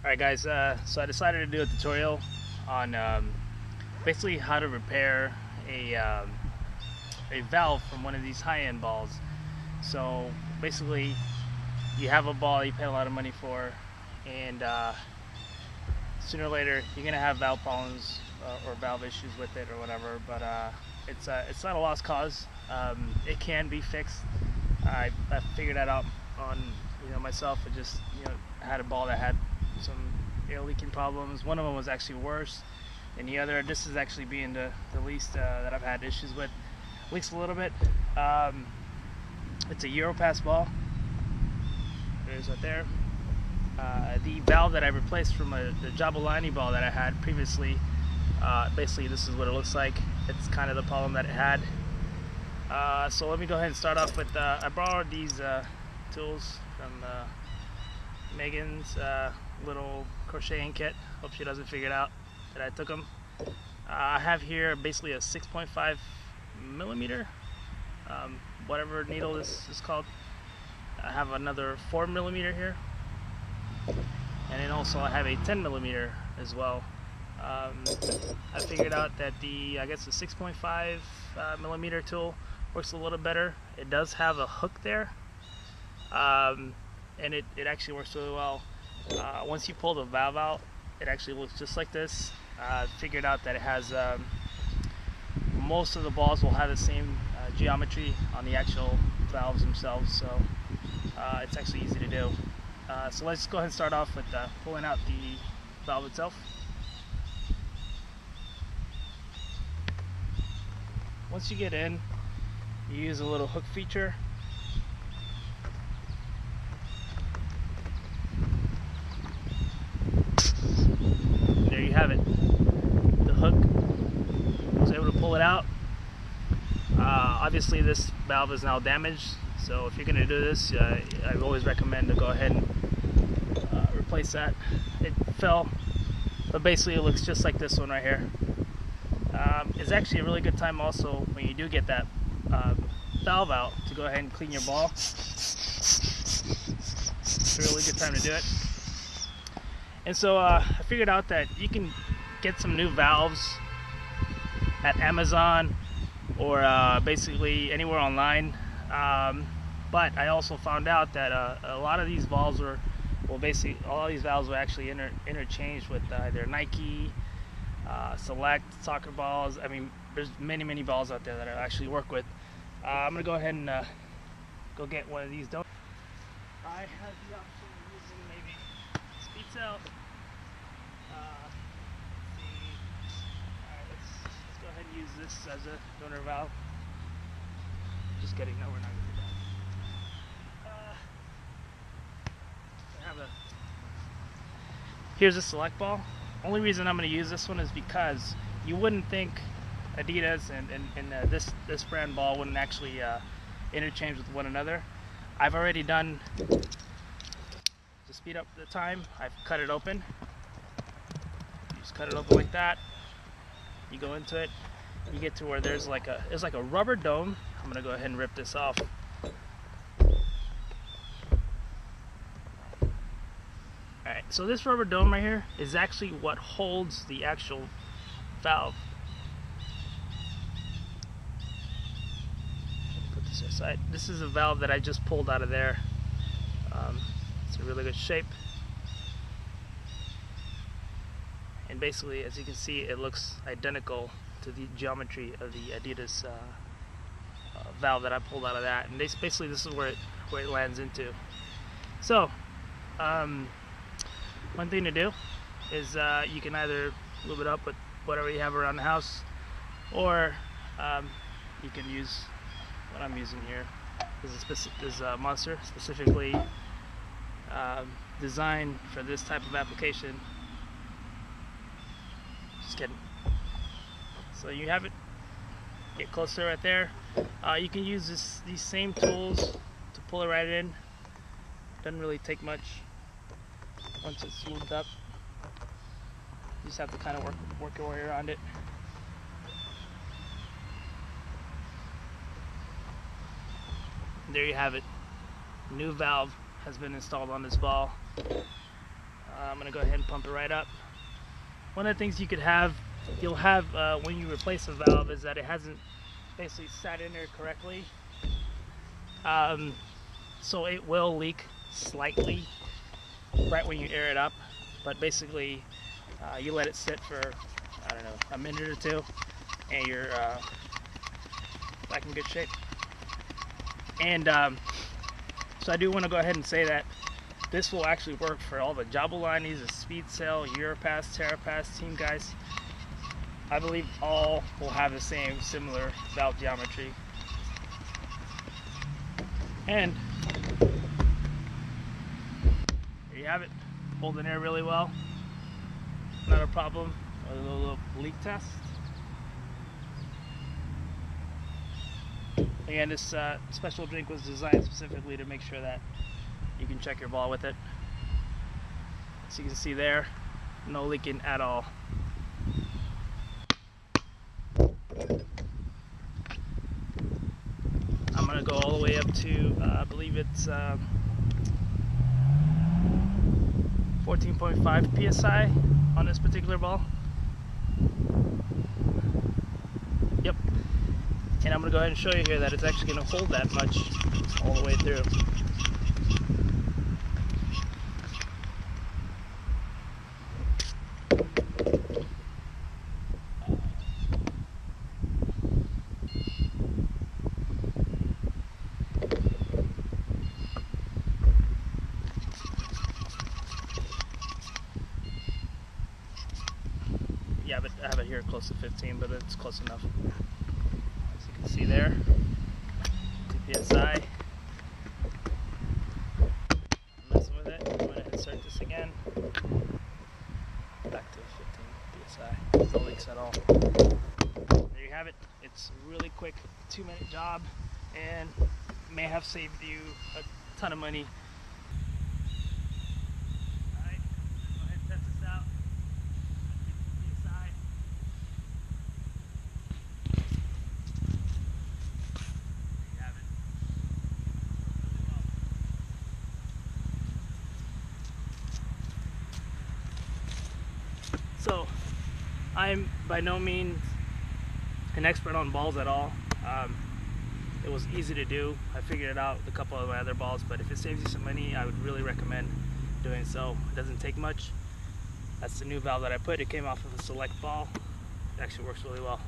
Alright guys, so I decided to do a tutorial on basically how to repair a valve from one of these high-end balls. So basically you have a ball you pay a lot of money for, and sooner or later you're going to have valve problems or valve issues with it or whatever, but it's not a lost cause. It can be fixed. I figured that out on myself. I just had a ball that had some air leaking problems. One of them was actually worse than the other. This is actually being the least that I've had issues with. Leaks a little bit. It's a Europass ball. It is right there. The valve that I replaced from the Jabulani ball that I had previously, basically this is what it looks like. It's kind of the problem that it had. So let me go ahead and start off with, I borrowed these tools from Megan's little crocheting kit. Hope she doesn't figure it out that I took them. I have here basically a 6.5 millimeter, whatever needle this is called. I have another 4 millimeter here, and then also I have a 10 millimeter as well. I figured out that the 6.5 millimeter tool works a little better. It does have a hook there, and it actually works really well. Once you pull the valve out, it actually looks just like this. I figured out that it has most of the balls will have the same geometry on the actual valves themselves, so it's actually easy to do. So let's go ahead and start off with pulling out the valve itself. Once you get in, you use a little hook feature. There you have it. The hook was able to pull it out. Obviously this valve is now damaged, so if you're going to do this, I always recommend to go ahead and replace that. It fell, but basically it looks just like this one right here. It's actually a really good time also when you do get that valve out to go ahead and clean your ball. It's a really good time to do it. And so I figured out that you can get some new valves at Amazon or basically anywhere online. But I also found out that a lot of these valves were, all of these valves were actually interchanged with either Nike, Select, soccer balls. I mean, there's many balls out there that I actually work with. I'm gonna go ahead and go get one of these. I have the option of using maybe Speedcell. Let's go ahead and use this as a donor valve. Just kidding, no, we're not gonna do that. Here's a Select ball. Only reason I'm going to use this one is because you wouldn't think Adidas and this brand ball wouldn't actually interchange with one another. I've already done, to speed up the time, I've cut it open. You just cut it open like that. You go into it. You get to where there's like a rubber dome. I'm going to go ahead and rip this off. Alright, so this rubber dome right here is actually what holds the actual valve. Put this aside. This is a valve that I just pulled out of there. It's a really good shape. And basically, as you can see, it looks identical to the geometry of the Adidas valve that I pulled out of that. And basically, this is where it lands into. So, one thing to do is you can either lube it up with whatever you have around the house, or you can use what I'm using here. This is a Monster, specifically designed for this type of application. Just kidding. So you have it. Get closer right there. You can use these same tools to pull it right in. Doesn't really take much. Once it's lubed up, you just have to kind of work your way around it. And there you have it. New valve has been installed on this ball. I'm gonna go ahead and pump it right up. One of the things you'll have when you replace a valve is that it hasn't basically sat in there correctly. So it will leak slightly right when you air it up, but basically you let it sit for, I don't know, a minute or two, and you're back in good shape. And so I do want to go ahead and say that this will actually work for all the Jabulanis, the Speedcell, Europass, Terrapass team guys. I believe all will have the same similar valve geometry. And there you have it, holding air really well, not a problem. A little leak test. Again, this special drink was designed specifically to make sure that you can check your ball with it. So you can see there, no leaking at all. I'm gonna go all the way up to, I believe it's 14.5 psi on this particular ball. Yep. And I'm gonna go ahead and show you here that it's actually gonna hold that much all the way through. Yeah, but I have it here close to 15, but it's close enough. As you can see there, 2 psi. I'm messing with it. I'm going to insert this again. Back to 15 psi. No leaks at all. There you have it. It's a really quick 2-minute job and may have saved you a ton of money. Alright, let's go ahead and test this out. 15 psi. There you have it. So, I'm by no means an expert on balls at all. It was easy to do. I figured it out with a couple of my other balls, but if it saves you some money, I would really recommend doing so. It doesn't take much. That's the new valve that I put. It came off of a select ball. It actually works really well.